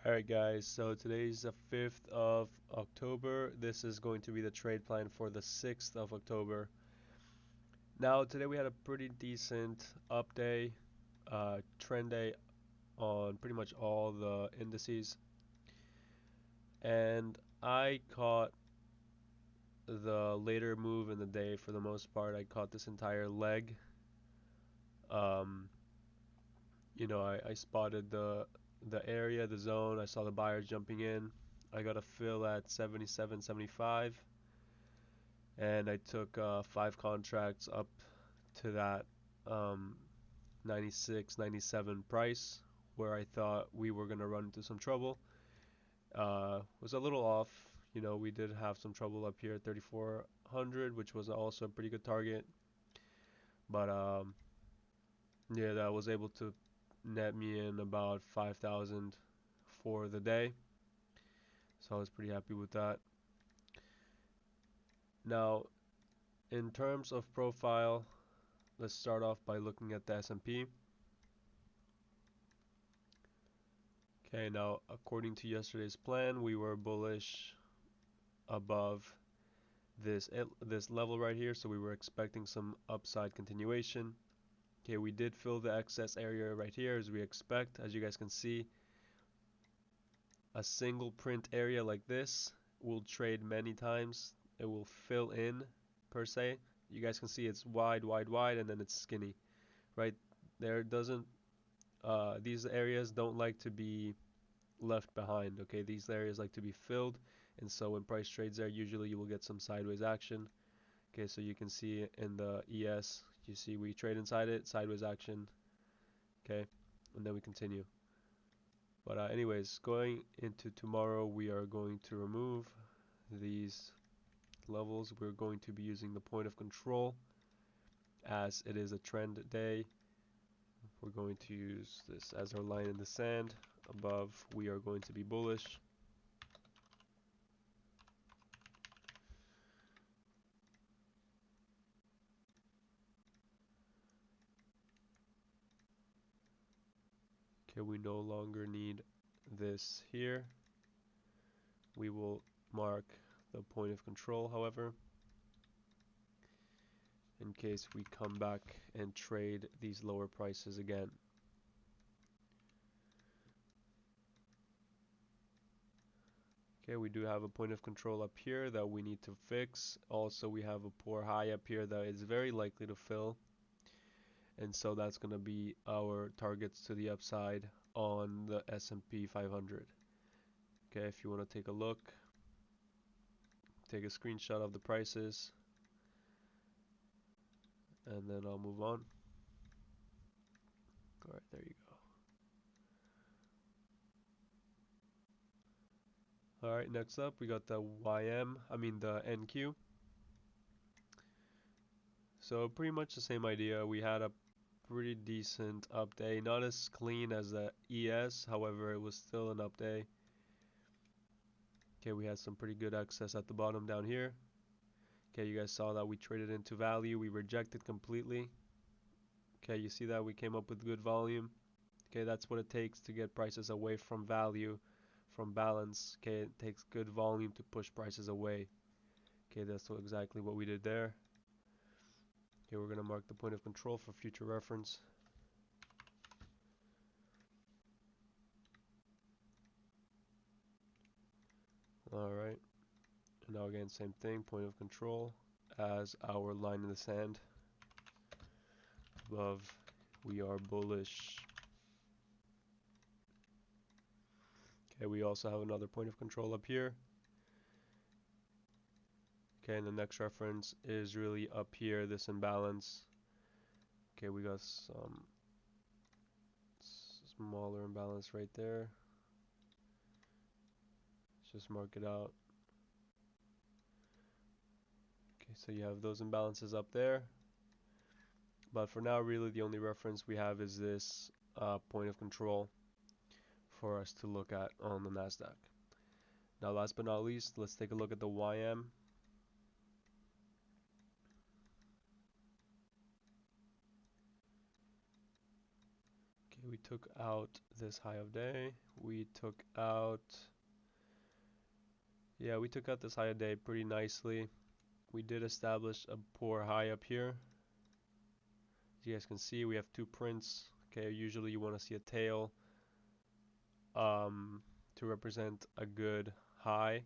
Alright guys, so today's the 5th of October. This is going to be the trade plan for the 6th of October. Now today we had a pretty decent up day, trend day on pretty much all the indices. And I caught the later move in the day for the most part. I caught this entire leg. Um, I spotted the area, the zone. I saw the buyers jumping in. I got a fill at 77.75, and I took 5 contracts up to that um, 96, 97 price where I thought we were gonna run into some trouble. Was a little off. We did have some trouble up here at 3400, which was also a pretty good target. But yeah, that was able to net me in about 5,000 for the day. So I was pretty happy with that. Now, in terms of profile, let's start off by looking at the S&P. Okay, now according to yesterday's plan, we were bullish above this level right here, so we were expecting some upside continuation. Okay, we did fill the excess area right here as we expect. As you guys can see, a single print area like this will trade many times. It will fill in per se. You guys can see it's wide, wide, wide, and then it's skinny. Right there doesn't these areas don't like to be left behind. Okay, these areas like to be filled, and so when price trades there, usually you will get some sideways action. Okay, so you can see in the ES, you see we trade inside it, sideways action. Okay, and then we continue. But anyways, going into tomorrow, we are going to remove these levels. We're going to be using the point of control as it is a trend day. We're going to use this as our line in the sand. Above, we are going to be bullish. Okay, we no longer need this here. We will mark the point of control, however, in case we come back and trade these lower prices again. Okay, we do have a point of control up here that we need to fix. Also, we have a poor high up here that is very likely to fill. And so that's going to be our targets to the upside on the S&P 500. Okay, if you want to take a look, take a screenshot of the prices, and then I'll move on. Alright, there you go. Alright, next up we got the the NQ. So pretty much the same idea. We had a pretty decent up day, not as clean as the ES, however it was still an up day. Okay, we had some pretty good excess at the bottom down here. Okay, you guys saw that we traded into value, we rejected completely. Okay, you see that we came up with good volume. Okay, that's what it takes to get prices away from value, from balance. Okay, it takes good volume to push prices away. Okay, that's exactly what we did there. Okay, we're going to mark the point of control for future reference. Alright, and now again, same thing, point of control as our line in the sand. Above, we are bullish. Okay, we also have another point of control up here. Okay, and the next reference is really up here, this imbalance. Okay, we got some smaller imbalance right there. Let's just mark it out. Okay, so you have those imbalances up there. But for now, really the only reference we have is this point of control for us to look at on the NASDAQ. Now, last but not least, let's take a look at the YM. Okay, we took out this high of day. We took out, yeah, we took out this high of day pretty nicely. We did establish a poor high up here. As you guys can see, we have two prints. Okay, usually you want to see a tail to represent a good high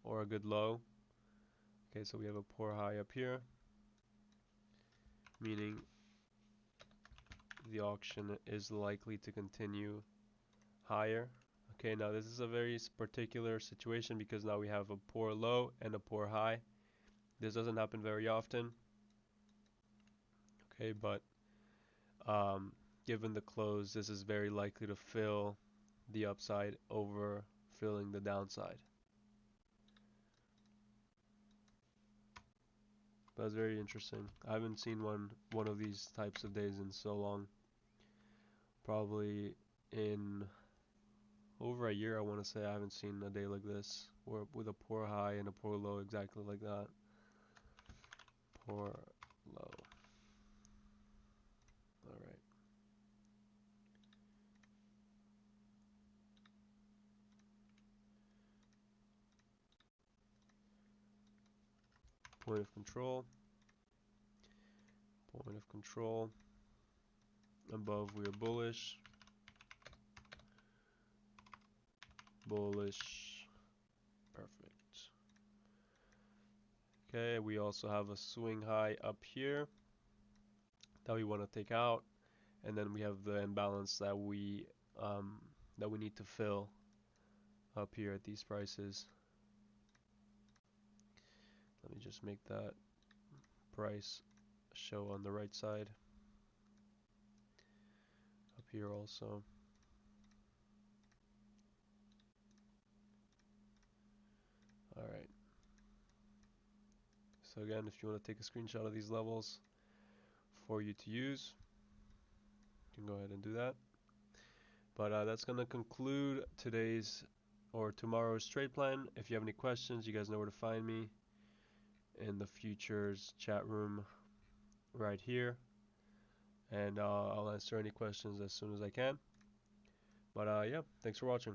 or a good low. Okay, so we have a poor high up here, meaning the auction is likely to continue higher. Okay, now this is a very particular situation because now we have a poor low and a poor high. This doesn't happen very often. Okay, but given the close, this is very likely to fill the upside over filling the downside. That's very interesting. I haven't seen one of these types of days in so long. Probably in over a year, I want to say. I haven't seen a day like this, or with a poor high and a poor low exactly like that. Poor low. All right. Point of control. Point of control. Above we are bullish. Bullish. Perfect. Okay, we also have a swing high up here that we want to take out, and then we have the imbalance that we need to fill up here at these prices. Let me just make that price show on the right side. Up here also. Alright. So again, if you want to take a screenshot of these levels for you to use, you can go ahead and do that. But that's going to conclude today's or tomorrow's trade plan. If you have any questions, you guys know where to find me in the futures chat room right here. And I'll answer any questions as soon as I can. But yeah, thanks for watching.